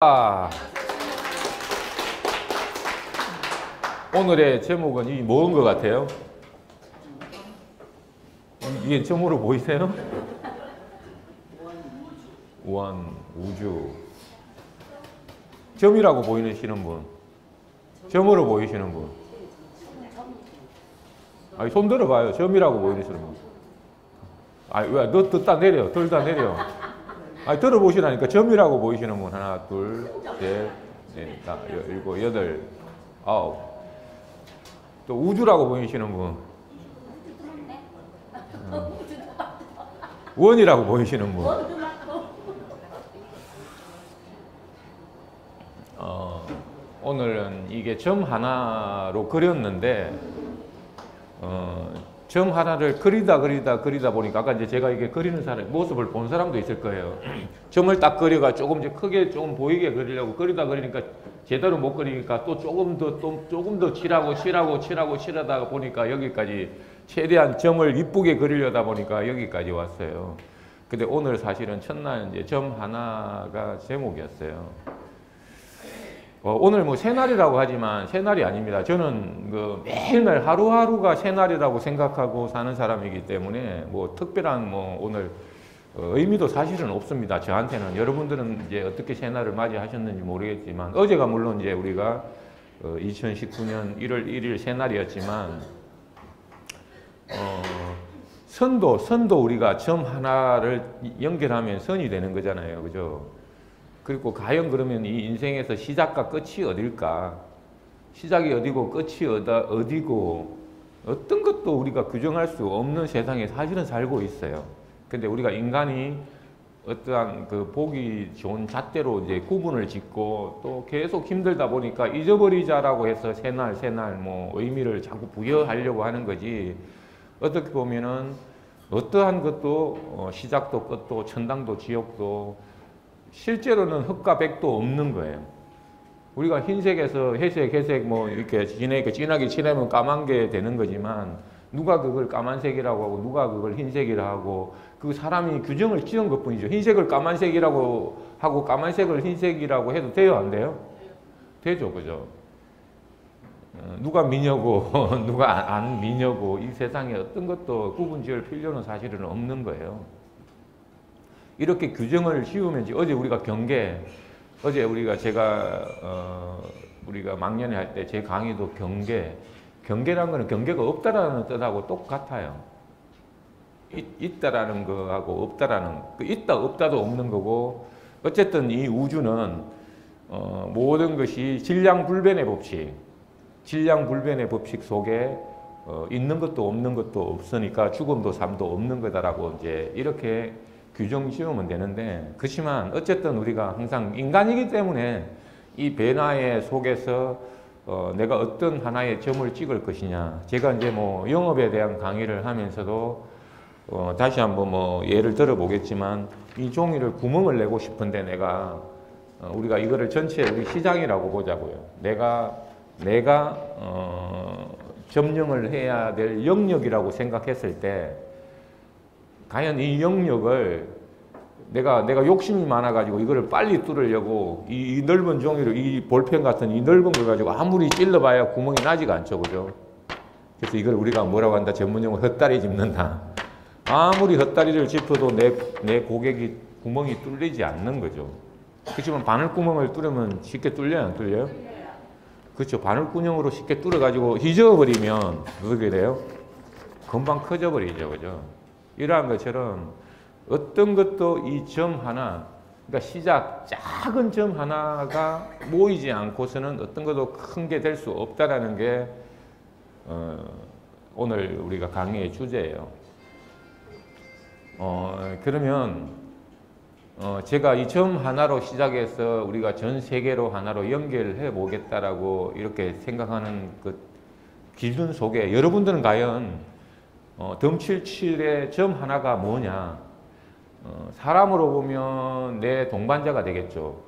아, 오늘의 제목은 이 뭔 것 같아요? 이게 점으로 보이세요? 원, 우주. 점이라고 보이시는 분? 점으로 보이시는 분? 아니, 손 들어봐요. 점이라고 보이시는 분. 아니, 왜, 너 듣다 내려. 들다 내려. 아니, 들어보시라니까. 점이라고 보이시는 분. 하나, 둘, 셋, 넷, 다, 일곱, 여덟, 아홉. 또 우주라고 보이시는 분. 원이라고 보이시는 분. 오늘은 이게 점 하나로 그렸는데, 점 하나를 그리다 보니까 아까 이제 제가 이게 그리는 사람 모습을 본 사람도 있을 거예요. 점을 딱 그려가 조금 이제 크게 조금 보이게 그리려고 그리니까 제대로 못 그리니까 또 조금 더 칠하다 보니까 여기까지 최대한 점을 이쁘게 그리려다 보니까 여기까지 왔어요. 근데 오늘 사실은 첫날 이제 점 하나가 제목이었어요. 오늘 뭐 새날이라고 하지만 새날이 아닙니다. 저는 그 매일매일 하루하루가 새날이라고 생각하고 사는 사람이기 때문에 뭐 특별한 뭐 오늘 의미도 사실은 없습니다. 저한테는. 여러분들은 이제 어떻게 새날을 맞이하셨는지 모르겠지만 어제가 물론 이제 우리가 2019년 1월 1일 새날이었지만 선도 우리가 점 하나를 연결하면 선이 되는 거잖아요. 그죠? 그리고 과연 그러면 이 인생에서 시작과 끝이 어딜까? 시작이 어디고 끝이 어디고 어떤 것도 우리가 규정할 수 없는 세상에 사실은 살고 있어요. 근데 우리가 인간이 어떠한 그 보기 좋은 잣대로 이제 구분을 짓고 또 계속 힘들다 보니까 잊어버리자라고 해서 새날 뭐 의미를 자꾸 부여하려고 하는 거지. 어떻게 보면은 어떠한 것도 시작도 끝도 천당도 지옥도 실제로는 흑과 백도 없는 거예요. 우리가 흰색에서 회색 뭐 이렇게 진하게 칠하면 까만 게 되는 거지만 누가 그걸 까만색이라고 하고 누가 그걸 흰색이라고 하고 그 사람이 규정을 지은 것 뿐이죠. 흰색을 까만색이라고 하고 까만색을 흰색이라고 해도 돼요, 안 돼요? 되죠, 그죠? 누가 미녀고 누가 안 미녀고 이 세상에 어떤 것도 구분 지을 필요는 사실은 없는 거예요. 이렇게 규정을 씌우면지 어제 우리가 어제 우리가 막년에 할 때 제 강의도 경계라는 거는 경계가 없다라는 뜻하고 똑같아요. 있다라는 거하고 없다라는 있다 없다도 없는 거고 어쨌든 이 우주는 모든 것이 질량불변의 법칙 속에 있는 것도 없는 것도 없으니까 죽음도 삶도 없는 거다라고 이제 이렇게 규정 지으면 되는데, 그렇지만 어쨌든 우리가 항상 인간이기 때문에 이 변화의 속에서 내가 어떤 하나의 점을 찍을 것이냐. 제가 이제 뭐 영업에 대한 강의를 하면서도 다시 한번 뭐 예를 들어 보겠지만 이 종이를 구멍을 내고 싶은데 우리가 이거를 전체 우리 시장이라고 보자고요. 내가 점령을 해야 될 영역이라고 생각했을 때 과연 이 영역을 내가 욕심이 많아가지고 이거를 빨리 뚫으려고 이 넓은 종이를 이 볼펜 같은 이 넓은 걸 가지고 아무리 찔러봐야 구멍이 나지가 않죠, 그죠? 그래서 이걸 우리가 뭐라고 한다? 전문용어 헛다리 짚는다. 아무리 헛다리를 짚어도 내 고객이 구멍이 뚫리지 않는 거죠. 그렇지만 바늘구멍을 뚫으면 쉽게 뚫려요, 안 뚫려요? 그렇죠. 바늘구멍으로 쉽게 뚫어가지고 휘저어버리면 어떻게 돼요? 금방 커져버리죠, 그죠? 이러한 것처럼 어떤 것도 이 점 하나, 그러니까 작은 점 하나가 모이지 않고서는 어떤 것도 큰 게 될 수 없다라는 게 오늘 우리가 강의의 주제예요. 그러면 제가 이 점 하나로 시작해서 우리가 전 세계로 하나로 연결해 보겠다라고 이렇게 생각하는 그 기준 속에 여러분들은 과연 덤칠칠의 점 하나가 뭐냐? 사람으로 보면 내 동반자가 되겠죠.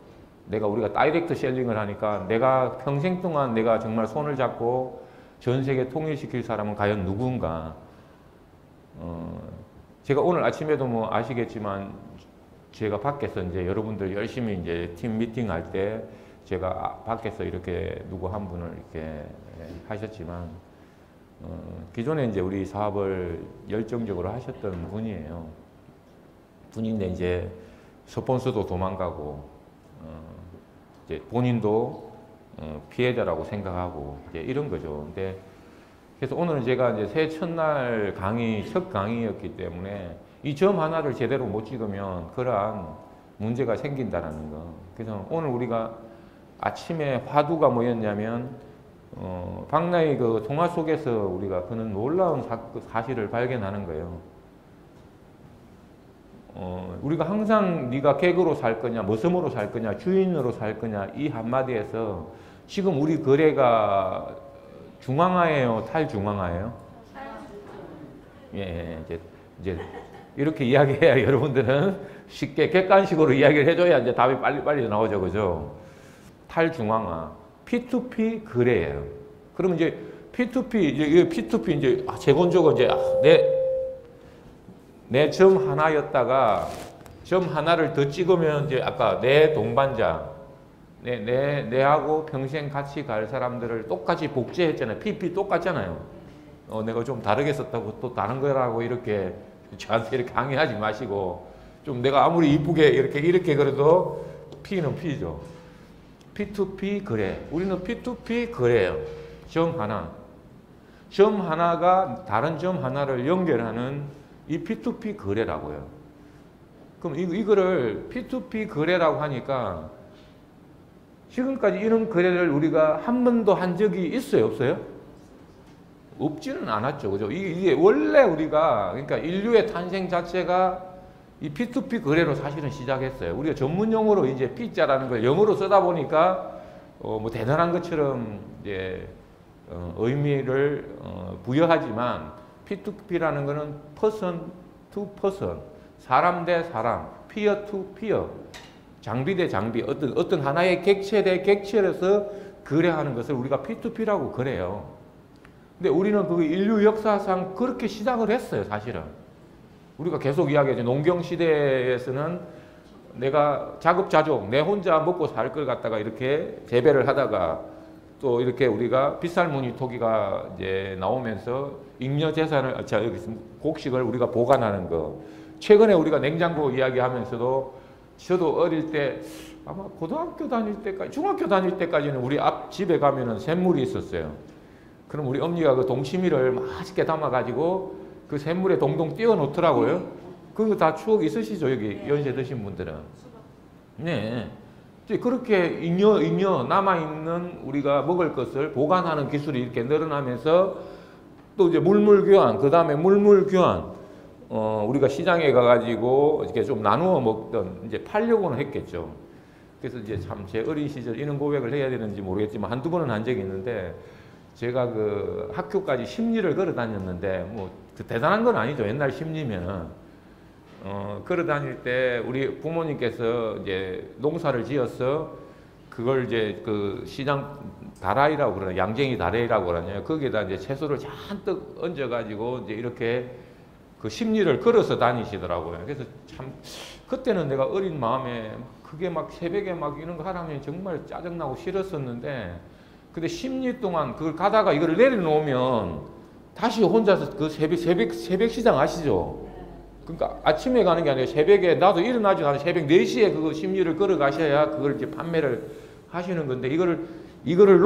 우리가 다이렉트 셀링을 하니까 내가 평생 동안 내가 정말 손을 잡고 전 세계 통일시킬 사람은 과연 누군가? 제가 오늘 아침에도 뭐 아시겠지만 제가 밖에서 이제 여러분들 열심히 이제 팀 미팅 할 때 제가 밖에서 이렇게 누구 한 분을 이렇게 하셨지만, 기존에 이제 우리 사업을 열정적으로 하셨던 분이에요. 분인데 이제 스폰서도 도망가고, 이제 본인도 피해자라고 생각하고 이제 이런 거죠. 근데 그래서 오늘은 제가 이제 새해 첫날 강의, 첫 강의였기 때문에 이 점 하나를 제대로 못 찍으면 그러한 문제가 생긴다는 거. 그래서 오늘 우리가 아침에 화두가 뭐였냐면, 박나의 그 통화 속에서 우리가 그는 놀라운 사실을 발견하는 거예요. 우리가 항상 네가 객으로 살 거냐, 머슴으로 살 거냐, 주인으로 살 거냐, 이 한마디에서 지금 우리 거래가 중앙화예요, 탈중앙화예요? 예, 이제 이렇게 이야기해야 여러분들은 쉽게 객관식으로 이야기를 해줘야 이제 답이 빨리 나오죠, 그죠? 탈중앙화, P2P 거래예요. 그러면 이제 P2P 이제 재건적으로 이제 내 점 하나였다가 점 하나를 더 찍으면 이제 아까 내 동반자, 내하고 평생 같이 갈 사람들을 똑같이 복제했잖아요. PP 똑같잖아요. 내가 좀 다르게 썼다고 또 다른 거라고 이렇게 저한테 이렇게 강의하지 마시고, 좀 내가 아무리 이쁘게 이렇게 그래도 P는 P죠. P2P 거래. 우리는 P2P 거래예요. 점 하나가 다른 점 하나를 연결하는 이 P2P 거래라고요. 그럼 이거를 P2P 거래라고 하니까 지금까지 이런 거래를 우리가 한 번도 한 적이 있어요, 없어요? 없지는 않았죠, 그죠? 이게 원래 우리가, 그러니까 인류의 탄생 자체가 이 P2P 거래로 사실은 시작했어요. 우리가 전문 용어로 이제 P자라는 걸 영어로 쓰다 보니까 뭐 대단한 것처럼 이제 의미를 부여하지만, P2P라는 거는 person to person, 사람 대 사람, peer to peer, 장비 대 장비, 어떤 하나의 객체 대 객체로서 거래하는 것을 우리가 P2P라고 그래요. 근데 우리는 그 인류 역사상 그렇게 시작을 했어요, 사실은. 우리가 계속 이야기하죠. 농경 시대에서는 내가 자급자족, 내 혼자 먹고 살 걸 갖다가 이렇게 재배를 하다가 또 이렇게 우리가 빗살무늬 토기가 이제 나오면서 잉여 재산을, 여기 곡식을 우리가 보관하는 거. 최근에 우리가 냉장고 이야기하면서도 저도 어릴 때 아마 고등학교 다닐 때까지, 중학교 다닐 때까지는 우리 앞 집에 가면은 샘물이 있었어요. 그럼 우리 어머니가 그 동치미를 맛있게 담아가지고 그 샘물에 동동 띄워 놓더라고요. 그거 다 추억 있으시죠? 여기 연세 드신 분들은. 네. 그렇게 잉여 남아있는 우리가 먹을 것을 보관하는 기술이 이렇게 늘어나면서 또 이제 물물 교환, 그 다음에 물물 교환, 우리가 시장에 가가지고 이렇게 좀 나누어 먹던, 이제 팔려고는 했겠죠. 그래서 이제 참 제 어린 시절 이런 고백을 해야 되는지 모르겠지만 한두 번은 한 적이 있는데, 제가 그 학교까지 심리를 걸어 다녔는데, 뭐 대단한 건 아니죠. 옛날 심리면은. 걸어 다닐 때 우리 부모님께서 이제 농사를 지어서 그걸 이제 그 시장 다라이라고 그러나, 양쟁이 다라이라고 그러나요. 거기에다 이제 채소를 잔뜩 얹어가지고 이제 이렇게 그 심리를 걸어서 다니시더라고요. 그래서 참 그때는 내가 어린 마음에 그게 막 새벽에 막 이런 거 하라면 정말 짜증나고 싫었었는데, 근데 10리 동안 그걸 가다가 이거를 내려놓으면 다시 혼자서 그 새벽 시장 아시죠? 그러니까 아침에 가는 게 아니라 새벽에, 나도 일어나지 않아요. 새벽 4시에 그거 심리를 걸어 가셔야 그걸 이제 판매를 하시는 건데, 이거를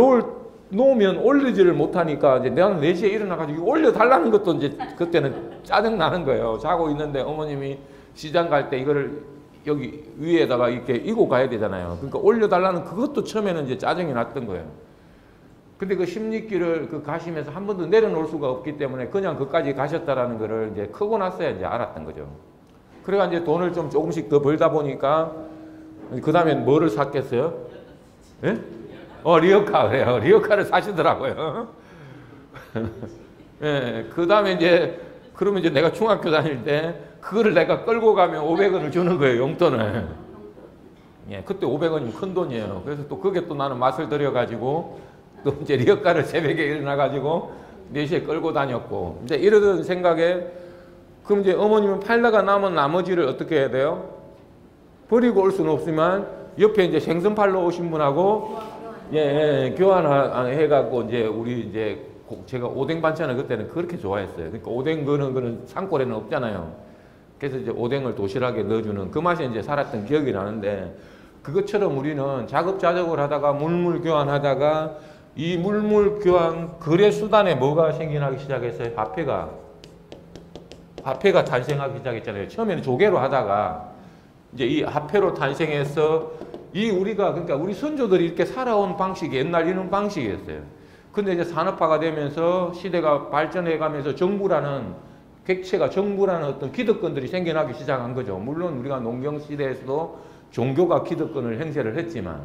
놓으면 올리지를 못하니까 이제 나는 4시에 일어나가지고 올려달라는 것도 이제 그때는 짜증나는 거예요. 자고 있는데 어머님이 시장 갈 때 이거를 여기 위에다가 이렇게 이고 가야 되잖아요. 그러니까 올려달라는 그것도 처음에는 이제 짜증이 났던 거예요. 근데 그 십리길을 그 가시면서 한 번도 내려놓을 수가 없기 때문에 그냥 그까지 가셨다라는 거를 이제 크고 나서야 이제 알았던 거죠. 그래가 이제 돈을 좀 조금씩 더 벌다 보니까 그 다음엔 뭐를 샀겠어요? 예? 리어카, 그래요. 리어카를 사시더라고요. 예, 그 다음에 이제, 그러면 이제 내가 중학교 다닐 때 그거를 내가 끌고 가면 500원을 주는 거예요, 용돈을. 예, 그때 500원이면 큰 돈이에요. 그래서 또 그게 또 나는 맛을 들여가지고 또 이제 리어카를 새벽에 일어나가지고 4시에 끌고 다녔고, 이제 이러던 생각에, 그럼 이제 어머님은 팔다가 남은 나머지를 어떻게 해야 돼요? 버리고 올 수는 없지만 옆에 이제 생선팔러 오신 분하고 교환해갖고 이제 우리 이제 제가 오뎅 반찬을 그때는 그렇게 좋아했어요. 그러니까 오뎅 거는 산골에는 없잖아요. 그래서 이제 오뎅을 도시락에 넣어주는 그 맛이 이제 살았던 기억이 나는데 그것처럼 우리는 자급자족을 하다가 물물 교환하다가 이 물물 교환 거래 수단에 뭐가 생겨나기 시작했어요? 화폐가 탄생하기 시작했잖아요. 처음에는 조개로 하다가 이제 이 화폐로 탄생해서 이 우리가 그러니까 우리 선조들이 이렇게 살아온 방식이 옛날 이런 방식이었어요. 근데 이제 산업화가 되면서 시대가 발전해 가면서 정부라는 객체가 정부라는 어떤 기득권들이 생겨나기 시작한 거죠. 물론 우리가 농경 시대에서도 종교가 기득권을 행세를 했지만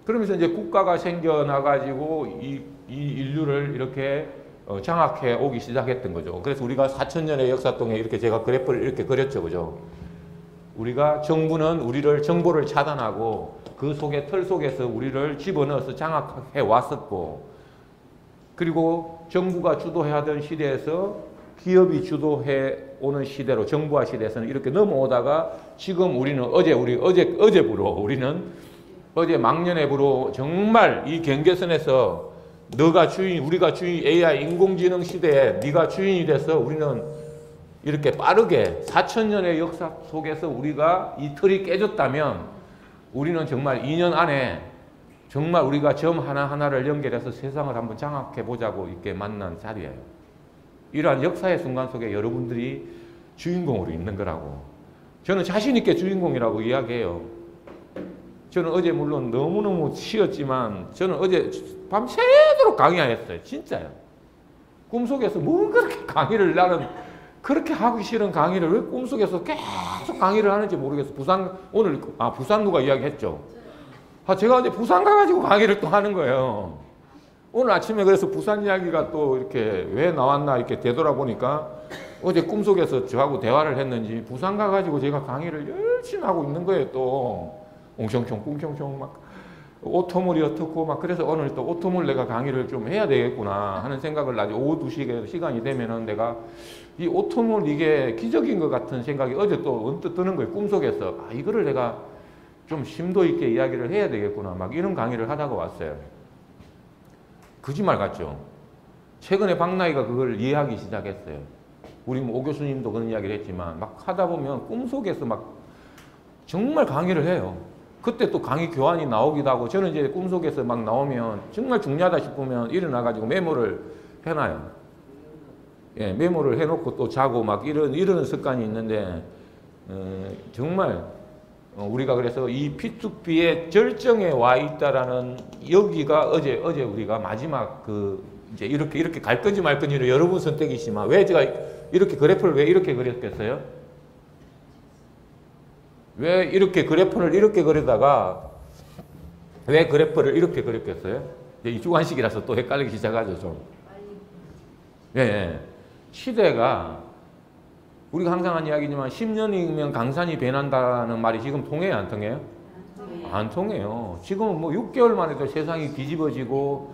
그러면서 이제 국가가 생겨나가지고 이 인류를 이렇게 장악해 오기 시작했던 거죠. 그래서 우리가 4,000년의 역사 동에 이렇게 제가 그래프를 이렇게 그렸죠. 그죠? 우리가 정부는 우리를 정보를 차단하고 그 속에 틀 속에서 우리를 집어넣어서 장악해 왔었고 그리고 정부가 주도해야 하던 시대에서 기업이 주도해 오는 시대로 정부화 시대에서는 이렇게 넘어오다가 지금 우리는 어제 망년회부로 정말 이 경계선에서 너가 주인, 우리가 주인 AI 인공지능 시대에 네가 주인이 돼서 우리는 이렇게 빠르게 4,000년의 역사 속에서 우리가 이 틀이 깨졌다면 우리는 정말 2년 안에 정말 우리가 점 하나하나를 연결해서 세상을 한번 장악해 보자고 이렇게 만난 자리예요. 이러한 역사의 순간 속에 여러분들이 주인공으로 있는 거라고. 저는 자신 있게 주인공이라고 이야기해요. 저는 어제 물론 너무너무 쉬었지만 저는 어제 밤새도록 강의했어요. 진짜요. 꿈속에서 뭐 그렇게 강의를 나는 그렇게 하기 싫은 강의를 왜 꿈속에서 계속 강의를 하는지 모르겠어. 부산 누가 이야기했죠. 제가 어제 부산 가가지고 강의를 또 하는 거예요. 오늘 아침에 그래서 부산 이야기가 또 이렇게 왜 나왔나 이렇게 되돌아보니까 어제 꿈속에서 저하고 대화를 했는지 부산 가가지고 제가 강의를 열심히 하고 있는 거예요. 또 옹숑숑 꿍숑숑 막 오토물이 어떻고 막 그래서 오늘 또 오토물 내가 강의를 좀 해야 되겠구나 하는 생각을 나중에 오후 2시에 시간이 되면은 내가 이 오토물 이게 기적인 것 같은 생각이 어제 또 언뜻 드는 거예요. 꿈속에서 이거를 내가 좀 심도 있게 이야기를 해야 되겠구나 막 이런 강의를 하다가 왔어요. 거짓말 같죠? 최근에 박나희가 그걸 이해하기 시작했어요. 우리 오 교수님도 그런 이야기를 했지만 막 하다 보면 꿈속에서 막 정말 강의를 해요. 그때 또 강의 교환이 나오기도 하고 저는 이제 꿈속에서 막 나오면 정말 중요하다 싶으면 일어나가지고 메모를 해놔요. 메모를 해놓고 또 자고 막 이런 습관이 있는데 정말 우리가 그래서 이 P2P의 절정에 와 있다라는 여기가 어제 우리가 마지막 이제 이렇게 갈 건지 말 건지는 여러분 선택이지만 왜 제가 이렇게 그래프를 왜 이렇게 그렸겠어요? 왜 이렇게 그래프를 이렇게 그리다가 왜 그래프를 이렇게 그렸겠어요? 이 주관식이라서 또 헷갈리기 시작하죠, 좀. 시대가 우리가 항상 한 이야기지만 10년이면 강산이 변한다는 말이 지금 통해요, 안 통해요? 안 통해요. 지금은 뭐 6개월 만에도 세상이 뒤집어지고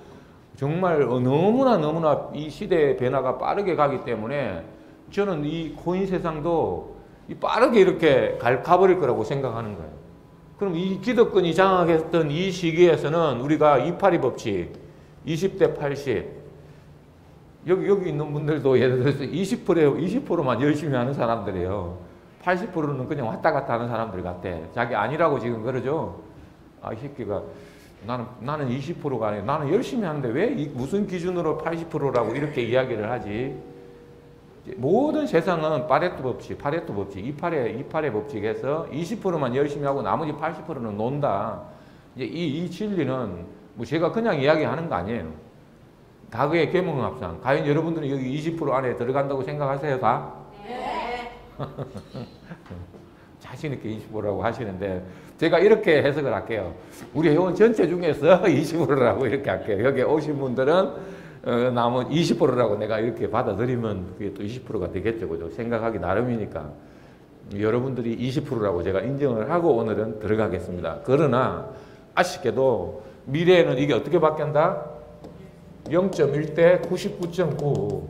정말 너무나 이 시대의 변화가 빠르게 가기 때문에 저는 이 코인 세상도 빠르게 이렇게 가버릴 거라고 생각하는 거예요. 그럼 이 기득권이 장악했던 이 시기에서는 우리가 282 법칙, 20대 80, 여기 있는 분들도 예를 들어서 20%만 열심히 하는 사람들이에요. 80%는 그냥 왔다 갔다 하는 사람들 같아. 자기 아니라고 지금 그러죠. 이 새끼가 나는 20%가 아니고 나는 열심히 하는데 왜 무슨 기준으로 80%라고 이렇게 이야기를 하지? 모든 세상은 파레토 법칙, 28의 법칙에서 20%만 열심히 하고 나머지 80%는 논다. 이제 이 진리는 뭐 제가 그냥 이야기하는 거 아니에요. 다그의 계몽합상. 과연 여러분들은 여기 20% 안에 들어간다고 생각하세요, 다? 네. 자신 있게 20%라고 하시는데 제가 이렇게 해석을 할게요. 우리 회원 전체 중에서 20%라고 이렇게 할게요. 여기 오신 분들은 남은 20%라고 내가 이렇게 받아들이면 그게 또 20%가 되겠죠. 그죠? 생각하기 나름이니까. 여러분들이 20%라고 제가 인정을 하고 오늘은 들어가겠습니다. 그러나 아쉽게도 미래에는 이게 어떻게 바뀐다? 0.1대 99.9.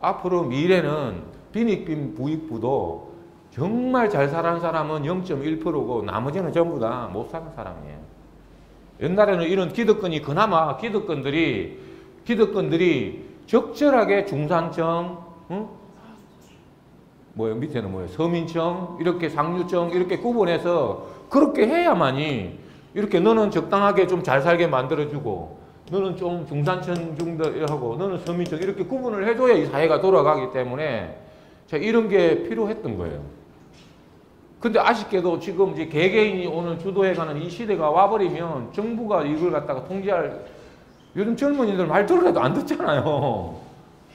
앞으로 미래는 빈익빈 부익부도 정말 잘 사는 사람은 0.1%고 나머지는 전부 다 못 사는 사람이에요. 옛날에는 이런 기득권이 그나마 기득권들이 적절하게 중산층, 응? 뭐요 밑에는 뭐예요? 서민층, 이렇게 상류층 이렇게 구분해서 그렇게 해야만이 이렇게 너는 적당하게 좀 잘 살게 만들어주고 너는 좀 중산층 정도하고 너는 서민층 이렇게 구분을 해줘야 이 사회가 돌아가기 때문에 자 이런 게 필요했던 거예요. 근데 아쉽게도 지금 이제 개개인이 오늘 주도해가는 이 시대가 와버리면 정부가 이걸 갖다가 통제할 요즘 젊은이들 말 들으라도 안 듣잖아요.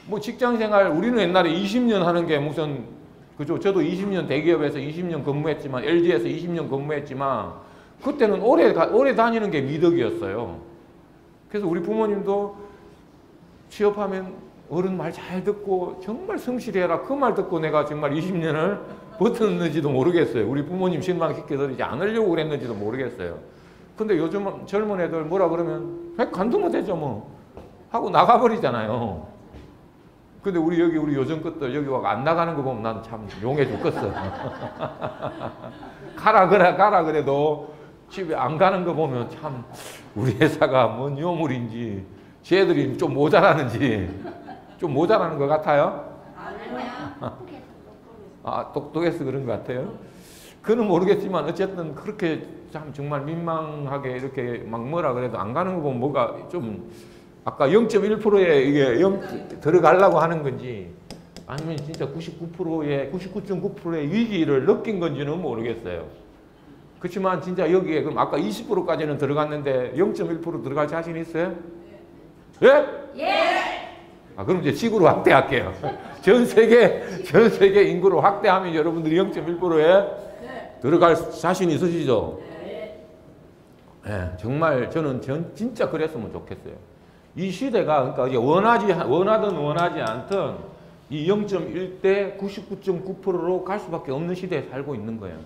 뭐 직장생활 우리는 옛날에 20년 하는 게 무슨 그죠? 저도 20년 대기업에서 20년 근무했지만 LG에서 20년 근무했지만 그때는 오래 다니는 게 미덕이었어요. 그래서 우리 부모님도 취업하면 어른 말 잘 듣고 정말 성실해라 그 말 듣고 내가 정말 20년을 버텼는지도 모르겠어요. 우리 부모님 실망시켜드리지 않으려고 그랬는지도 모르겠어요. 근데 요즘 젊은 애들 뭐라 그러면 관두면 되죠 뭐 하고 나가버리잖아요. 근데 우리 요즘 것들 여기 와 안 나가는 거 보면 난 참 용해 죽겠어. 가라 그래도 집에 안 가는 거 보면 참 우리 회사가 뭔 요물인지 쟤들이 좀 모자라는지 좀 모자라는 것 같아요. 아 똑똑해서 그런 것 같아요. 그는 모르겠지만 어쨌든 그렇게 참 정말 민망하게 이렇게 막 뭐라 그래도 안 가는 거 보면 뭐가 좀 아까 0.1%에 이게 들어가려고 하는 건지 아니면 진짜 99.9%의 위기를 느낀 건지는 모르겠어요. 그렇지만 진짜 여기에 그럼 아까 20%까지는 들어갔는데 0.1% 들어갈 자신 있어요? 예? 예! 아, 그럼 이제 지구로 확대할게요. 전 세계 인구를 확대하면 여러분들이 0.1%에 들어갈 자신 있으시죠? 네, 정말 저는 진짜 그랬으면 좋겠어요. 이 시대가 그러니까 이제 원하든 원하지 않든 이 0.1대 99.9%로 갈 수밖에 없는 시대에 살고 있는 거예요.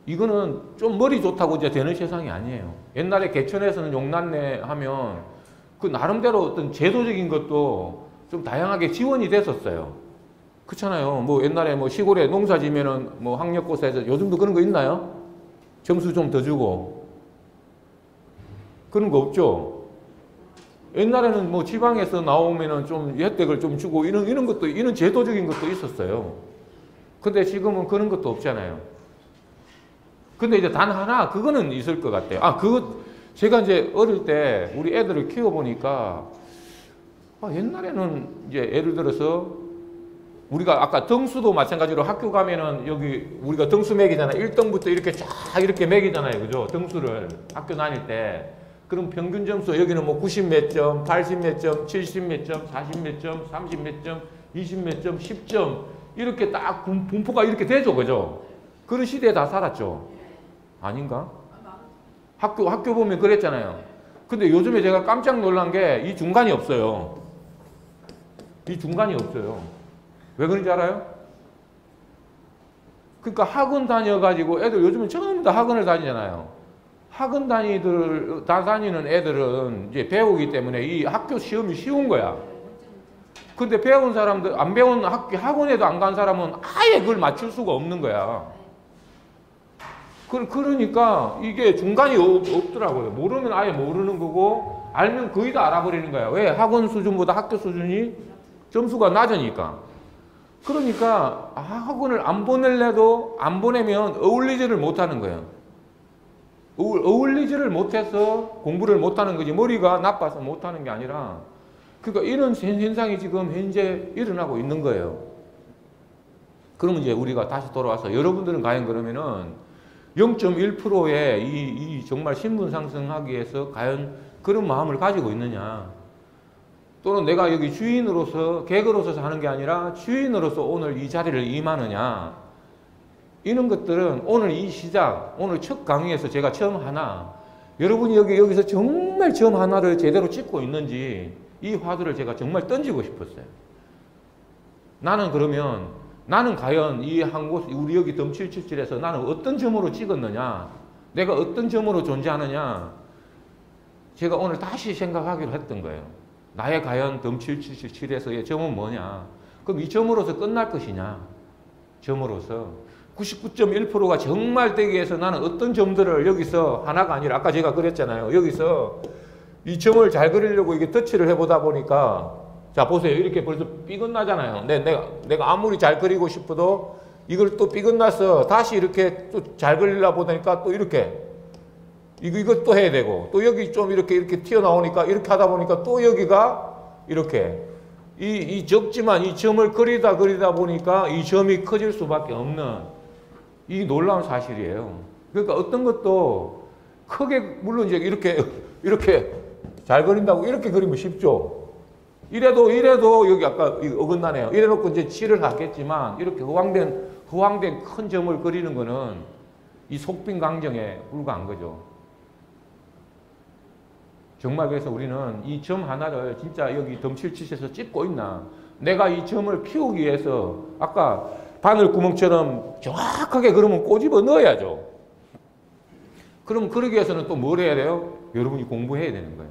이거는 좀 머리 좋다고 이제 되는 세상이 아니에요. 옛날에 개천에서는 용난내 하면 그 나름대로 어떤 제도적인 것도 좀 다양하게 지원이 됐었어요. 그렇잖아요. 뭐 옛날에 뭐 시골에 농사 지면은 뭐 학력고사에서 요즘도 그런 거 있나요? 점수 좀 더 주고 그런 거 없죠. 옛날에는 뭐 지방에서 나오면은 좀 혜택을 좀 주고 이런 것도 이런 제도적인 것도 있었어요. 근데 지금은 그런 것도 없잖아요. 근데 이제 단 하나 그거는 있을 것 같아요. 아 그거 제가 이제 어릴 때 우리 애들을 키워보니까 옛날에는 이제 예를 들어서 우리가 아까 등수도 마찬가지로 학교 가면은 여기 우리가 등수 매기잖아요. 1등부터 이렇게 쫙 이렇게 매기잖아요. 그죠? 등수를 학교 다닐 때. 그럼 평균 점수 여기는 뭐 90 몇 점, 80 몇 점, 70 몇 점, 40 몇 점, 30 몇 점, 20 몇 점, 10점 이렇게 딱 분포가 이렇게 되죠. 그죠? 그런 시대에 다 살았죠. 아닌가? 학교 보면 그랬잖아요. 근데 요즘에 제가 깜짝 놀란 게 이 중간이 없어요. 이 중간이 없어요. 왜 그런지 알아요? 그러니까 학원 다녀가지고 애들 요즘은 전부 다 학원을 다니잖아요. 학원 다니는 애들은 이제 배우기 때문에 이 학교 시험이 쉬운 거야. 근데 배운 사람들, 안 배운 학원에도 안 간 사람은 아예 그걸 맞출 수가 없는 거야. 그러니까 이게 중간이 없더라고요. 모르면 아예 모르는 거고, 알면 거의 다 알아버리는 거야. 왜? 학원 수준보다 학교 수준이 점수가 낮으니까. 그러니까 학원을 안 보낼래도 안 보내면 어울리지를 못하는 거예요. 어울리지를 못해서 공부를 못하는 거지 머리가 나빠서 못하는 게 아니라 그러니까 이런 현상이 지금 현재 일어나고 있는 거예요. 그러면 이제 우리가 다시 돌아와서 여러분들은 과연 그러면은 0.1%의 이 정말 신분 상승하기 위해서 과연 그런 마음을 가지고 있느냐, 또는 내가 여기 주인으로서 객으로서 사는 게 아니라 주인으로서 오늘 이 자리를 임하느냐, 이런 것들은 오늘 이 시작, 오늘 첫 강의에서 제가 점 하나, 여러분이 여기서 정말 점 하나를 제대로 찍고 있는지 이 화두를 제가 정말 던지고 싶었어요. 나는 과연 이 한 곳, 우리 여기 덤777에서 나는 어떤 점으로 찍었느냐, 내가 어떤 점으로 존재하느냐, 제가 오늘 다시 생각하기로 했던 거예요. 나의 과연 덤777에서의 점은 뭐냐? 그럼 이 점으로서 끝날 것이냐? 점으로서 99.1%가 정말 되기 위해서 나는 어떤 점들을 여기서 하나가 아니라 아까 제가 그랬잖아요. 여기서 이 점을 잘 그리려고 이게 터치를 해보다 보니까 자 보세요. 이렇게 벌써 삐긋나잖아요. 내가 아무리 잘 그리고 싶어도 이걸 또 삐긋나서 다시 이렇게 또 잘 그리려고 보니까 또 이렇게 이것도 해야 되고 또 여기 좀 이렇게 튀어나오니까 이렇게 하다 보니까 또 여기가 이렇게 이 적지만 이 점을 그리다 보니까 이 점이 커질 수밖에 없는 이 놀라운 사실이에요. 그러니까 어떤 것도 크게 물론 이제 이렇게 잘 그린다고 이렇게 그리면 쉽죠. 이래도 여기 아까 어긋나네요. 이래 놓고 이제 칠을 하겠지만 이렇게 허황된 큰 점을 그리는 거는 이 속빈 강정에 불과한 거죠. 정말 그래서 우리는 이 점 하나를 진짜 여기 덤칠치에서 찍고 있나. 내가 이 점을 키우기 위해서 아까 바늘 구멍처럼 정확하게 그러면 꼬집어 넣어야죠. 그럼 그러기 위해서는 또 뭘 해야 돼요? 여러분이 공부해야 되는 거예요.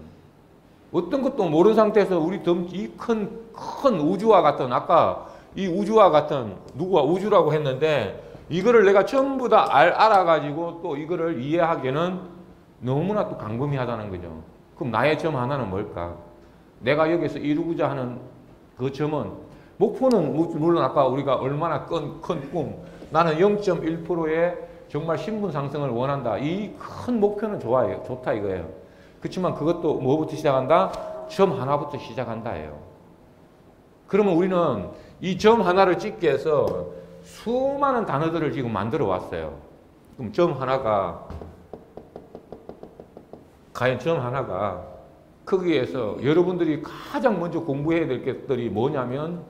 어떤 것도 모르는 상태에서 우리 이 큰 우주와 같은 아까 이 우주와 같은 누구와 우주라고 했는데 이거를 내가 전부 다 알아가지고 또 이거를 이해하기에는 너무나 또 광범위하다는 거죠. 그럼 나의 점 하나는 뭘까? 내가 여기서 이루고자 하는 그 점은 목표는 물론 아까 우리가 얼마나 큰 꿈 나는 0.1%의 정말 신분 상승을 원한다. 이 큰 목표는 좋다 이거예요. 그렇지만 그것도 뭐부터 시작한다? 점 하나부터 시작한다예요. 그러면 우리는 이 점 하나를 찍기 위해서 수많은 단어들을 지금 만들어 왔어요. 그럼 점 하나가 과연 점 하나가 거기에서 여러분들이 가장 먼저 공부해야 될 것들이 뭐냐면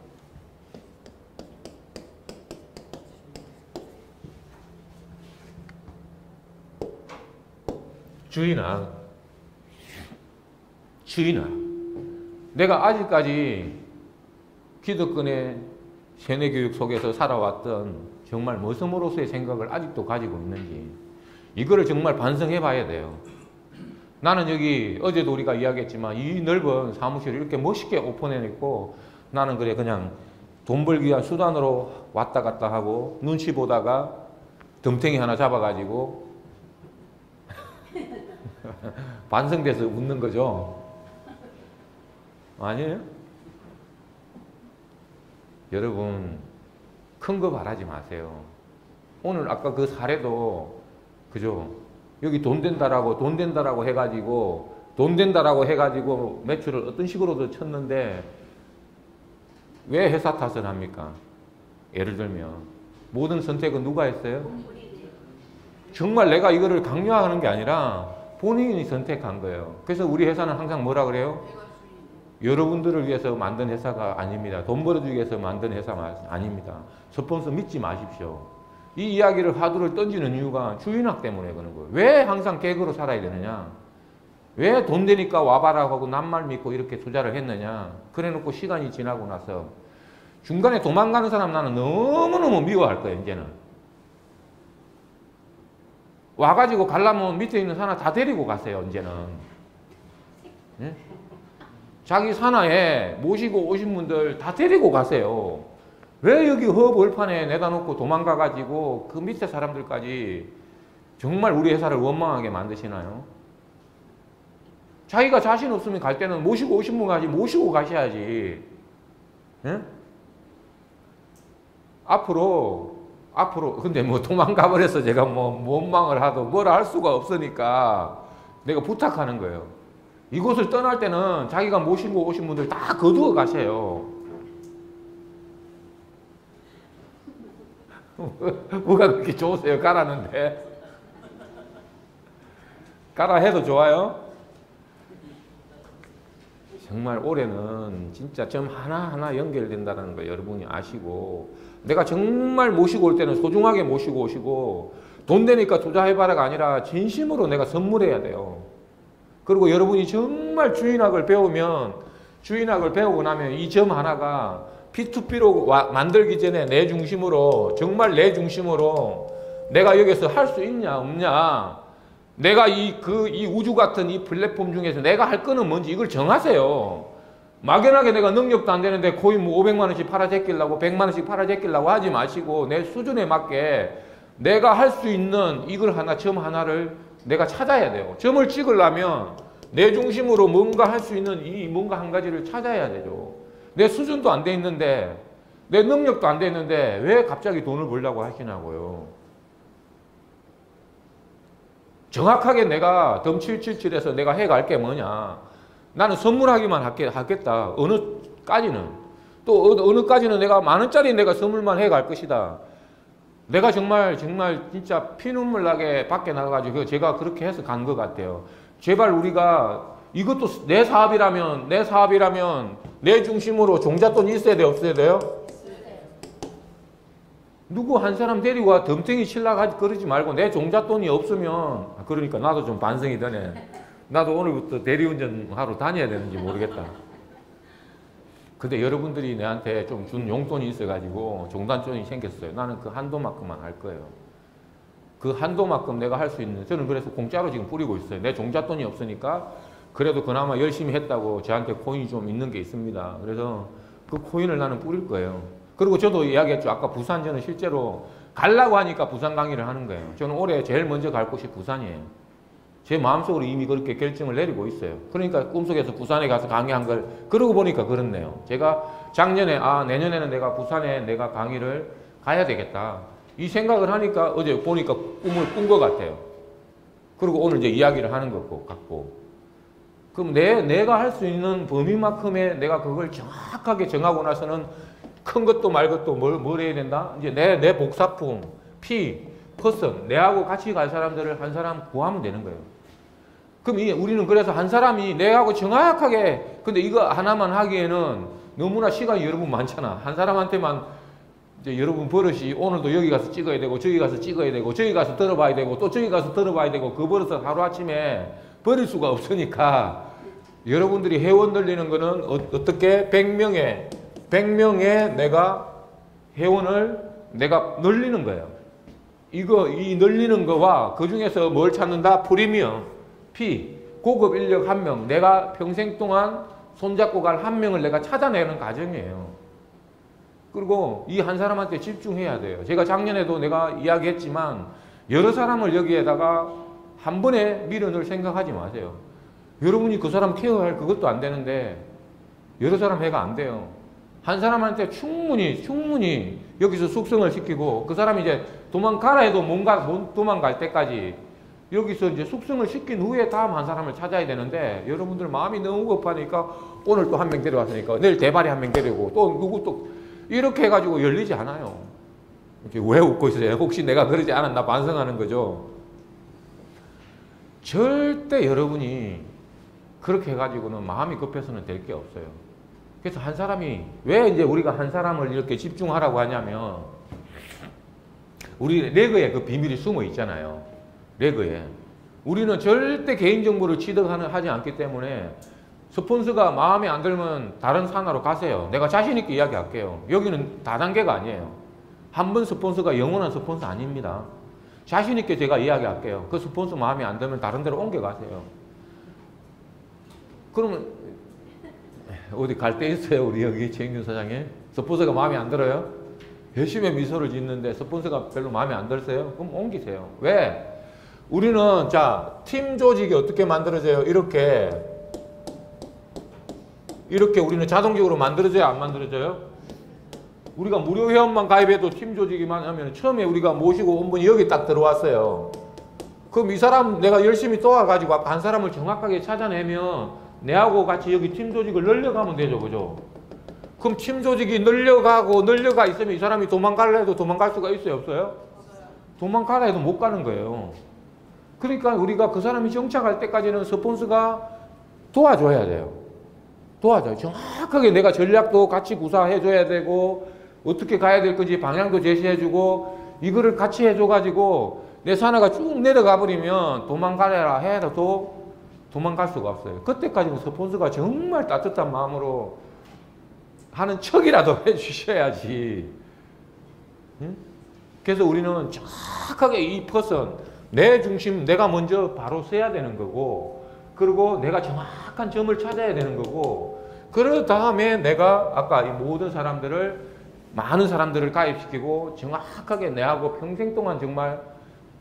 주인아 내가 아직까지 기득권의 세뇌교육 속에서 살아왔던 정말 머슴으로서의 생각을 아직도 가지고 있는지 이거를 정말 반성해 봐야 돼요. 나는 여기 어제도 우리가 이야기했지만 이 넓은 사무실을 이렇게 멋있게 오픈해놓고 나는 그냥 돈 벌기 위한 수단으로 왔다 갔다 하고 눈치 보다가 덤탱이 하나 잡아가지고 반성돼서 웃는 거죠. 아니에요? 여러분 큰 거 바라지 마세요. 오늘 아까 그 사례도 그죠? 여기 돈 된다라고 해가지고 매출을 어떤 식으로도 쳤는데 왜 회사 탓을 합니까? 예를 들면 모든 선택은 누가 했어요? 정말 내가 이거를 강요하는 게 아니라 본인이 선택한 거예요. 그래서 우리 회사는 항상 뭐라 그래요? 여러분들을 위해서 만든 회사가 아닙니다. 돈 벌어주기 위해서 만든 회사가 아닙니다. 스폰서 믿지 마십시오. 이 이야기를 화두를 던지는 이유가 주인학 때문에 그런 거예요. 왜 항상 개그로 살아야 되느냐? 왜 돈 되니까 와봐라 하고 남말 믿고 이렇게 투자를 했느냐? 그래 놓고 시간이 지나고 나서 중간에 도망가는 사람 나는 너무너무 미워할 거예요, 이제는. 와가지고 가려면 밑에 있는 산하 다 데리고 가세요, 이제는. 예? 자기 산하에 모시고 오신 분들 다 데리고 가세요. 왜 여기 허벌판에 내다 놓고 도망가가지고 그 밑에 사람들까지 정말 우리 회사를 원망하게 만드시나요? 자기가 자신 없으면 갈 때는 모시고 오신 분까지 모시고 가셔야지. 예? 앞으로 근데 뭐 도망가 버려서 제가 뭐 원망을 하도 뭐라 할 수가 없으니까 내가 부탁하는 거예요. 이곳을 떠날 때는 자기가 모시고 오신 분들 다 거두어 가세요. 뭐가 그렇게 좋으세요? 가라는데. 가라 해도 좋아요? 정말 올해는 진짜 점 하나하나 연결된다는 거 여러분이 아시고 내가 정말 모시고 올 때는 소중하게 모시고 오시고 돈 되니까 투자해봐라가 아니라 진심으로 내가 선물해야 돼요. 그리고 여러분이 정말 주인학을 배우고 나면 이 점 하나가 P2P로 만들기 전에 내 중심으로 정말 내 중심으로 내가 여기서 할 수 있냐 없냐 내가 이 우주 같은 이 플랫폼 중에서 내가 할 거는 뭔지 이걸 정하세요. 막연하게 내가 능력도 안 되는데 코인 뭐 500만 원씩 팔아 제끼려고 100만 원씩 팔아 제끼려고 하지 마시고 내 수준에 맞게 내가 할 수 있는 이걸 하나, 점 하나를 내가 찾아야 돼요. 점을 찍으려면 내 중심으로 뭔가 할 수 있는 이 뭔가 한 가지를 찾아야 되죠. 내 수준도 안 돼 있는데 내 능력도 안 돼 있는데 왜 갑자기 돈을 벌려고 하시냐고요. 정확하게 내가 덤칠칠칠해서 내가 해갈 게 뭐냐. 나는 선물하기만 하겠다. 어느까지는. 또 어느까지는 내가 만원짜리 내가 선물만 해갈 것이다. 내가 정말 진짜 피눈물 나게 밖에 나가가지고 제가 그렇게 해서 간 것 같아요. 제발 우리가 이것도 내 사업이라면 내 중심으로 종잣돈이 있어야 돼요? 없어야 돼요? 누구 한 사람 데리고 와 덤탱이 칠라고 그러지 말고 내 종잣돈이 없으면 그러니까 나도 좀 반성이 되네. 나도 오늘부터 대리운전 하러 다녀야 되는지 모르겠다. 근데 여러분들이 내한테 좀 준 용돈이 있어가지고 종잣돈이 생겼어요. 나는 그 한도만큼만 할 거예요. 그 한도만큼 내가 할 수 있는, 저는 그래서 공짜로 지금 뿌리고 있어요. 내 종잣돈이 없으니까 그래도 그나마 열심히 했다고 저한테 코인이 좀 있는 게 있습니다. 그래서 그 코인을 나는 뿌릴 거예요. 그리고 저도 이야기했죠. 아까 부산 저는 실제로 가려고 하니까 부산 강의를 하는 거예요. 저는 올해 제일 먼저 갈 곳이 부산이에요. 제 마음속으로 이미 그렇게 결정을 내리고 있어요. 그러니까 꿈속에서 부산에 가서 강의한 걸 그러고 보니까 그렇네요. 제가 작년에 내년에는 내가 부산에 내가 강의를 가야 되겠다. 이 생각을 하니까 어제 보니까 꿈을 꾼 것 같아요. 그리고 오늘 이제 이야기를 하는 것 같고. 그럼 내가 할 수 있는 범위만큼의 내가 그걸 정확하게 정하고 나서는 큰 것도 말 것도 뭘 해야 된다? 이제 내 복사품, 퍼슨, 내하고 같이 갈 사람들을 한 사람 구하면 되는 거예요. 그럼 우리는 그래서 한 사람이 내하고 정확하게, 근데 이거 하나만 하기에는 너무나 시간이 여러분 많잖아. 한 사람한테만 이제 여러분 버릇이 오늘도 여기 가서 찍어야 되고, 저기 가서 찍어야 되고, 저기 가서 들어봐야 되고, 또 저기 가서 들어봐야 되고, 그 버릇을 하루아침에 버릴 수가 없으니까 여러분들이 회원 늘리는 거는 어떻게 100명의 내가 회원을 내가 늘리는 거예요. 이 늘리는 거와 그 중에서 뭘 찾는다? 프리미엄, 고급 인력 1명, 내가 평생 동안 손잡고 갈 1명을 내가 찾아내는 과정이에요. 그리고 이 한 사람한테 집중해야 돼요. 제가 작년에도 내가 이야기했지만 여러 사람을 여기에다가 한 번에 밀어넣을 생각하지 마세요. 여러분이 그 사람 케어할 그것도 안 되는데 여러 사람 해가 안 돼요. 한 사람한테 충분히 여기서 숙성을 시키고 그 사람이 이제 도망가라 해도 못 도망갈 때까지 여기서 이제 숙성을 시킨 후에 다음 한 사람을 찾아야 되는데 여러분들 마음이 너무 급하니까 오늘 또 한 명 데려왔으니까 내일 대발이 한 명 데리고 또 누구 또 이렇게 해가지고 열리지 않아요. 이렇게 왜 웃고 있어요? 혹시 내가 그러지 않았나 반성하는 거죠. 절대 여러분이 그렇게 해가지고는 마음이 급해서는 될 게 없어요. 그래서 한 사람이 왜 이제 우리가 한 사람을 이렇게 집중하라고 하냐면 우리 레그에 그 비밀이 숨어 있잖아요. 레그에 우리는 절대 개인정보를 취득하지 않기 때문에 스폰서가 마음에 안 들면 다른 산하로 가세요. 내가 자신 있게 이야기할게요. 여기는 다단계가 아니에요. 한 번 스폰서가 영원한 스폰서 아닙니다. 자신 있게 제가 이야기할게요. 그 스폰서 마음에 안 들면 다른 데로 옮겨가세요. 그러면 어디 갈 데 있어요? 우리 여기 최영균 사장님? 스폰서가 마음에 안 들어요? 열심히 미소를 짓는데 스폰서가 별로 마음에 안 들었어요? 그럼 옮기세요. 왜? 우리는 팀 조직이 어떻게 만들어져요? 이렇게 우리는 자동적으로 만들어져요? 안 만들어져요? 우리가 무료 회원만 가입해도 팀 조직이만 하면 처음에 우리가 모시고 온 분이 여기 딱 들어왔어요. 그럼 이 사람 내가 열심히 도와가지고 한 사람을 정확하게 찾아내면 내하고 같이 여기 팀 조직을 늘려가면 되죠. 그죠? 그럼 팀 조직이 늘려가 있으면 이 사람이 도망갈라 해도 도망갈 수가 있어요? 없어요? 도망가라 해도 못 가는 거예요. 그러니까 우리가 그 사람이 정착할 때까지는 스폰서가 도와줘야 돼요. 도와줘요. 정확하게 내가 전략도 같이 구사해줘야 되고 어떻게 가야 될 건지 방향도 제시해주고 이거를 같이 해줘가지고 내 산하가 쭉 내려가 버리면 도망가라 해도 도망갈 수가 없어요. 그때까지는 스폰서가 정말 따뜻한 마음으로 하는 척이라도 해주셔야지. 응? 그래서 우리는 정확하게 이 퍼슨, 내 중심, 내가 먼저 바로 서야 되는 거고, 그리고 내가 정확한 점을 찾아야 되는 거고, 그 다음에 내가 아까 이 모든 사람들을, 많은 사람들을 가입시키고 정확하게 내하고 평생 동안 정말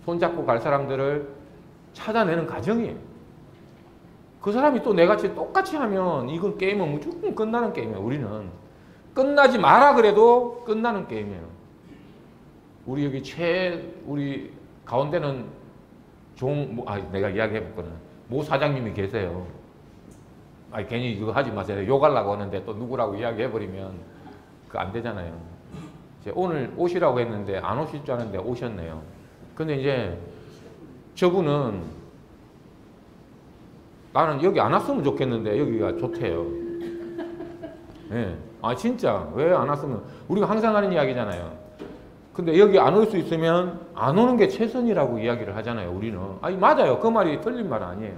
손잡고 갈 사람들을 찾아내는 과정이에요. 그 사람이 또 내같이 똑같이 하면 이건 게임은 무조건 끝나는 게임이에요. 우리는 끝나지 마라 그래도 끝나는 게임이에요. 우리 여기 우리 가운데는 내가 이야기해 볼 거는 모 사장님이 계세요. 괜히 그거 하지 마세요. 욕하려고 하는데 또 누구라고 이야기해버리면 그거 안 되잖아요. 오늘 오시라고 했는데 안 오실 줄 알았는데 오셨네요. 근데 이제 저분은 나는 여기 안 왔으면 좋겠는데 여기가 좋대요. 네. 진짜 왜 안 왔으면, 우리가 항상 하는 이야기잖아요. 근데 여기 안 올 수 있으면 안 오는 게 최선이라고 이야기를 하잖아요. 우리는. 맞아요. 그 말이 틀린 말 아니에요.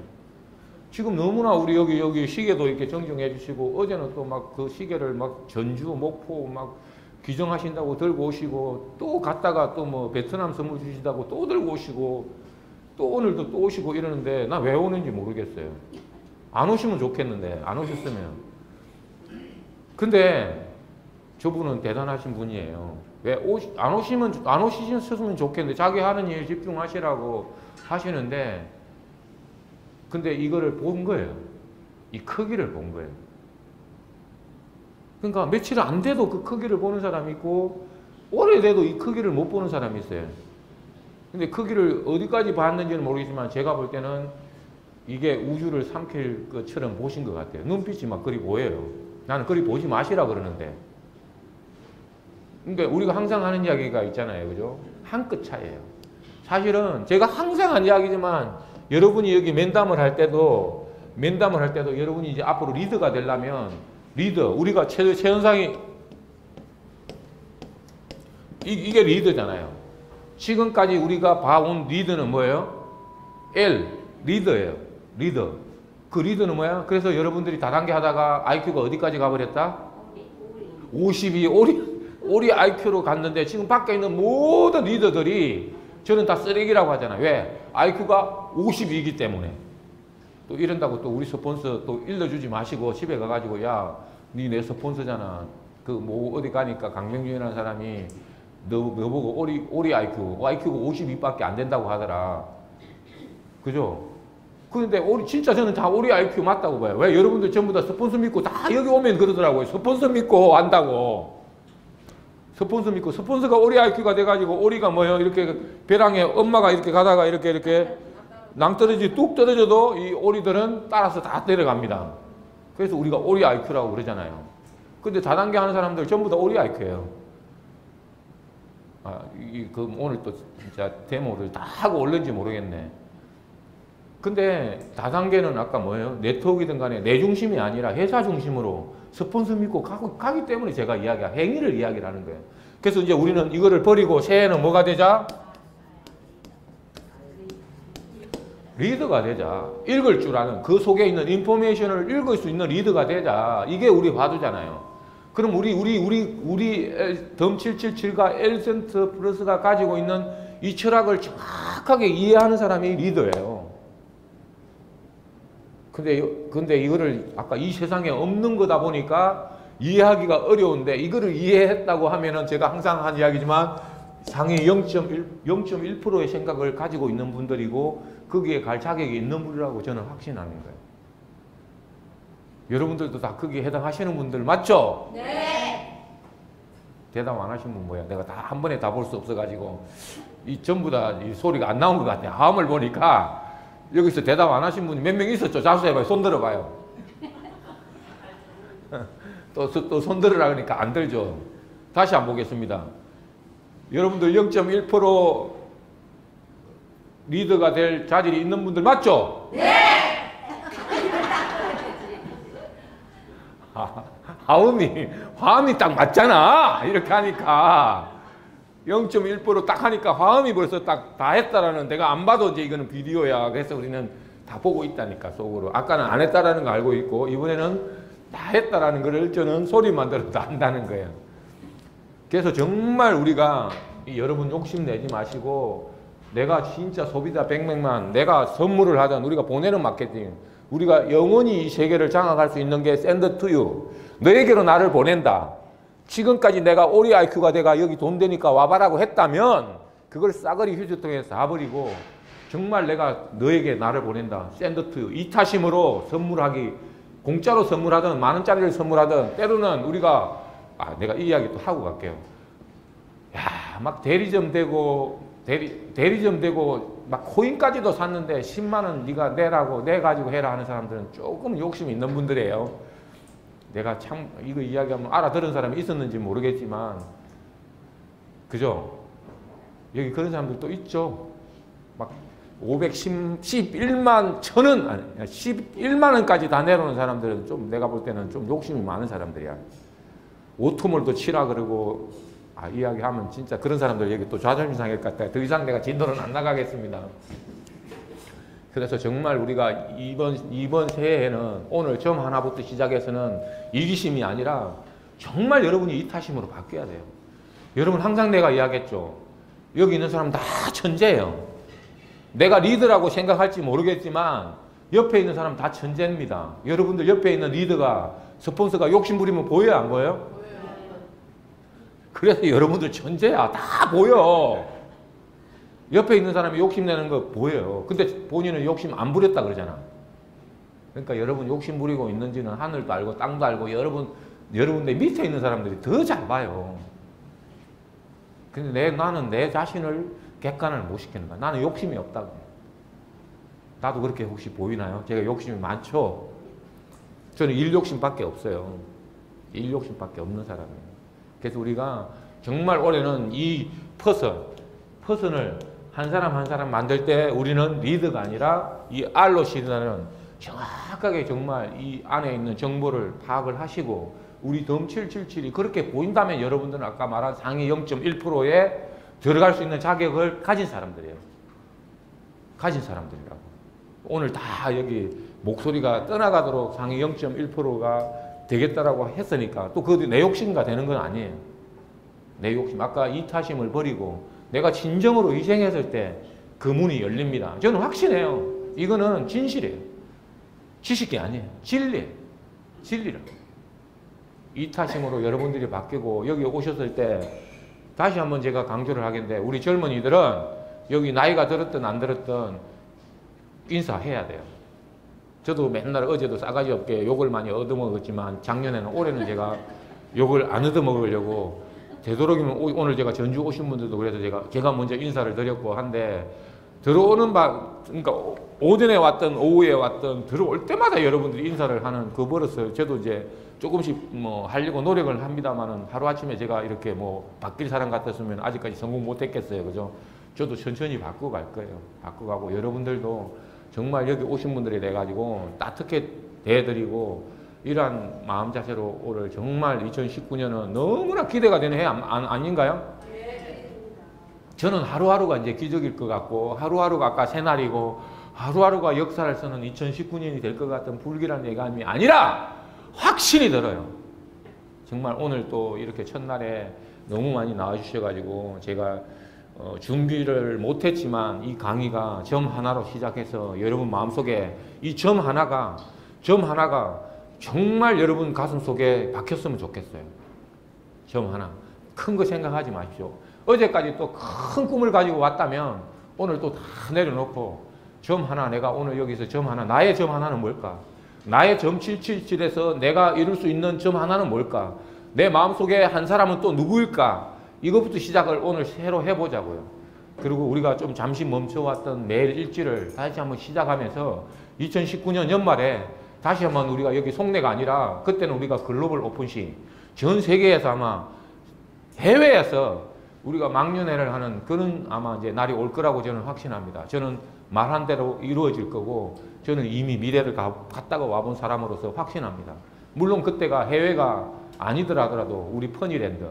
지금 너무나 우리 여기 시계도 이렇게 정정해 주시고, 어제는 또 막 그 시계를 막 전주, 목포 막 귀정하신다고 들고 오시고, 또 갔다가 또 뭐 베트남 선물 주시다고 또 들고 오시고, 또 오늘도 또 오시고 이러는데 나 왜 오는지 모르겠어요. 안 오시면 좋겠는데, 안 오셨으면. 근데 저분은 대단하신 분이에요. 왜 안 오시셨으면 좋겠는데, 자기 하는 일에 집중하시라고 하시는데, 근데 이거를 본 거예요. 이 크기를 본 거예요. 그러니까 며칠 안 돼도 그 크기를 보는 사람이 있고, 오래돼도 이 크기를 못 보는 사람이 있어요. 근데 크기를 어디까지 봤는지는 모르겠지만 제가 볼 때는 이게 우주를 삼킬 것처럼 보신 것 같아요. 눈빛이 막 그리 보여요. 나는 그리 보지 마시라 그러는데. 그러니까 우리가 항상 하는 이야기가 있잖아요. 그죠? 한 끗 차이예요. 사실은 제가 항상 하는 이야기지만, 여러분이 여기 면담을 할 때도 여러분이 이제 앞으로 리더가 되려면, 우리가 최현상이 이게 리더잖아요. 지금까지 우리가 봐온 리더는 뭐예요? 리더예요. 리더. 그 리더는 뭐야? 그래서 여러분들이 다단계 하다가 IQ가 어디까지 가버렸다? 52, 오리 IQ로 갔는데, 지금 밖에 있는 모든 리더들이 저는 다 쓰레기라고 하잖아요. 왜? IQ가 52이기 때문에. 또 이런다고 또 우리 스폰서 또 일러주지 마시고 집에 가가지고, 야, 니 내 스폰서잖아. 그 뭐 어디 가니까 강명준이라는 사람이 너 보고 오리 IQ가 52밖에 안 된다고 하더라. 그죠? 그런데 진짜 저는 다 오리 IQ 맞다고 봐요. 왜? 여러분들 전부 다 스폰서 믿고 다 여기 오면 그러더라고요. 스폰서 믿고 안다고. 스폰서 믿고, 스폰서가 오리 IQ가 돼가지고, 오리가 뭐예요? 이렇게 벼랑에 엄마가 이렇게 가다가 이렇게 낭떠러지 뚝 떨어져도 이 오리들은 따라서 다 내려갑니다. 그래서 우리가 오리 IQ라고 그러잖아요. 근데 다단계 하는 사람들 전부 다 오리 IQ예요. 오늘 또 진짜 데모를 다 하고 올는지 모르겠네. 근데 다단계는 아까 뭐예요? 네트워크이든 간에 내 중심이 아니라 회사 중심으로 스폰서 믿고 가기 때문에 제가 행위를 이야기를 하는 거예요. 그래서 이제 우리는 이거를 버리고 새해는 뭐가 되자? 리더가 되자. 읽을 줄 아는, 그 속에 있는 인포메이션을 읽을 수 있는 리더가 되자. 이게 우리 화두잖아요. 그럼 우리 덤 777과 엘센트 플러스가 가지고 있는 이 철학을 정확하게 이해하는 사람이 리더예요. 근데 이거를 아까 이 세상에 없는 거다 보니까 이해하기가 어려운데, 이거를 이해했다고 하면은 제가 항상 한 이야기지만 상위 0.1%의 생각을 가지고 있는 분들이고, 거기에 갈 자격이 있는 분이라고 저는 확신하는 거예요. 여러분들도 다 거기에 해당하시는 분들 맞죠? 네. 대답 안 하신 분 뭐야? 내가 다 한 번에 다 볼 수 없어가지고 이 전부 다 이 소리가 안 나온 것 같아요. 화음을 보니까 여기서 대답 안 하신 분이 몇 명 있었죠? 자수해봐요. 손 들어봐요. 또 손 들으라 그러니까 안 들죠. 다시 한번 보겠습니다. 여러분들 0.1% 리더가 될 자질이 있는 분들 맞죠? 네! 화음이 딱 맞잖아. 이렇게 하니까 0.1% 딱 하니까 화음이 벌써 딱 다 했다라는, 내가 안 봐도 이제 이거는 비디오야. 그래서 우리는 다 보고 있다니까, 속으로. 아까는 안 했다라는 거 알고 있고, 이번에는 다 했다라는 거를 저는 소리만 들어도 안다는 거예요. 그래서 정말 우리가 여러분 욕심 내지 마시고, 내가 진짜 소비자 100명만 내가 선물을 하든 우리가 보내는 마케팅, 우리가 영원히 이 세계를 장악할 수 있는 게 send to you. 너에게로 나를 보낸다. 지금까지 내가 오리 IQ가 내가 여기 돈 되니까 와봐라고 했다면 그걸 싸그리 휴지통에 쏴버리고 정말 내가 너에게 나를 보낸다. send to you. 이타심으로 선물하기, 공짜로 선물하든 만 원짜리를 선물하든 때로는 우리가 내가 이 이야기 또 하고 갈게요. 야, 막 대리점 되고 막 코인까지도 샀는데 10만 원 네가 내라고 내 가지고 해라 하는 사람들은 조금 욕심이 있는 분들이에요. 내가 참 이거 이야기하면 알아들은 사람이 있었는지 모르겠지만 그죠? 여기 그런 사람들 또 있죠. 막 511만 1000원 아니 11만 원까지 다 내놓는 사람들은 좀 내가 볼 때는 좀 욕심이 많은 사람들이야. 오토몰도 치라 그러고 이야기하면 진짜 그런 사람들 얘기 또 자존심 상할 것 같아요. 더 이상 내가 진도는 안 나가겠습니다. 그래서 정말 우리가 이번 새해에는 오늘 점 하나부터 시작해서는 이기심이 아니라 정말 여러분이 이타심으로 바뀌어야 돼요. 여러분 항상 내가 이야기했죠. 여기 있는 사람 다 천재예요. 내가 리더라고 생각할지 모르겠지만 옆에 있는 사람 다 천재입니다. 여러분들 옆에 있는 리더가 스폰서가 욕심 부리면 보여요, 안 보여요? 그래서 여러분들 천재야. 다 보여. 옆에 있는 사람이 욕심내는 거 보여요. 근데 본인은 욕심 안 부렸다 그러잖아. 그러니까 여러분 욕심 부리고 있는지는 하늘도 알고 땅도 알고 여러분들 밑에 있는 사람들이 더 잘 봐요. 근데 나는 내 자신을 객관을 못 시키는 거야. 나는 욕심이 없다고. 나도 그렇게 혹시 보이나요? 제가 욕심이 많죠? 저는 일 욕심밖에 없어요. 일 욕심밖에 없는 사람이에요. 그래서 우리가 정말 올해는 이 퍼슨을 한 사람 한 사람 만들 때 우리는 리드가 아니라 이 알로시라는 정확하게 정말 이 안에 있는 정보를 파악을 하시고 우리 덤 777이 그렇게 보인다면 여러분들은 아까 말한 상위 0.1%에 들어갈 수 있는 자격을 가진 사람들이에요. 가진 사람들이라고. 오늘 다 여기 목소리가 떠나가도록 상위 0.1%가 되겠다라고 했으니까 또 그것도 내 욕심과 되는 건 아니에요. 내 욕심. 아까 이타심을 버리고 내가 진정으로 희생했을 때 그 문이 열립니다. 저는 확신해요. 이거는 진실이에요. 지식이 아니에요. 진리예요. 진리라고. 이타심으로 여러분들이 바뀌고 여기 오셨을 때 다시 한번 제가 강조를 하겠는데 우리 젊은이들은 여기 나이가 들었든 안 들었든 인사해야 돼요. 저도 맨날 어제도 싸가지 없게 욕을 많이 얻어먹었지만 작년에는 올해는 제가 욕을 안 얻어먹으려고 되도록이면 오늘 제가 전주 오신 분들도 그래서 제가 먼저 인사를 드렸고 한데 들어오는 그러니까 오전에 왔든 오후에 왔든 들어올 때마다 여러분들이 인사를 하는 그 버릇을 저도 이제 조금씩 뭐 하려고 노력을 합니다만은 하루아침에 제가 이렇게 뭐 바뀔 사람 같았으면 아직까지 성공 못 했겠어요. 그죠? 저도 천천히 바꾸고 갈 거예요. 바꾸고 정말로 정말 여기 오신 분들에 대해 가지고 따뜻하게 대해드리고 이러한 마음 자세로 오늘 정말 2019년은 너무나 기대가 되는 해 아닌가요? 저는 하루하루가 이제 기적일 것 같고 하루하루가 아까 새날이고 하루하루가 역사를 쓰는 2019년이 될 것 같은 불길한 예감이 아니라 확신이 들어요. 정말 오늘 또 이렇게 첫날에 너무 많이 나와주셔가지고 제가 준비를 못했지만 이 강의가 점 하나로 시작해서 여러분 마음속에 이 점 하나가 정말 여러분 가슴속에 박혔으면 좋겠어요. 점 하나. 큰 거 생각하지 마십시오. 어제까지 또 큰 꿈을 가지고 왔다면 오늘 또 다 내려놓고 점 하나, 내가 오늘 여기서 점 하나, 나의 점 하나는 뭘까? 나의 점 777에서 내가 이룰 수 있는 점 하나는 뭘까? 내 마음속에 한 사람은 또 누구일까? 이것부터 시작을 오늘 새로 해보자고요. 그리고 우리가 좀 잠시 멈춰왔던 매일 일지를 다시 한번 시작하면서 2019년 연말에 다시 한번 우리가 여기 속내가 아니라 그때는 우리가 글로벌 오픈시 전 세계에서 아마 해외에서 우리가 망년회를 하는 그런 아마 이제 날이 올 거라고 저는 확신합니다. 저는 말한 대로 이루어질 거고 저는 이미 미래를 갔다가 와본 사람으로서 확신합니다. 물론 그때가 해외가 아니더라도 우리 퍼니랜드,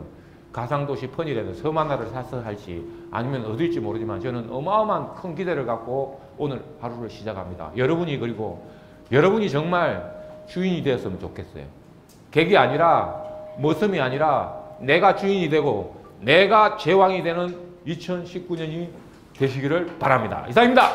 가상도시 퍼니랜드 섬 하나를 사서 할지 아니면 어딜지 모르지만 저는 어마어마한 큰 기대를 갖고 오늘 하루를 시작합니다. 그리고 여러분이 정말 주인이 되었으면 좋겠어요. 객이 아니라 머슴이 아니라 내가 주인이 되고 내가 제왕이 되는 2019년이 되시기를 바랍니다. 이상입니다.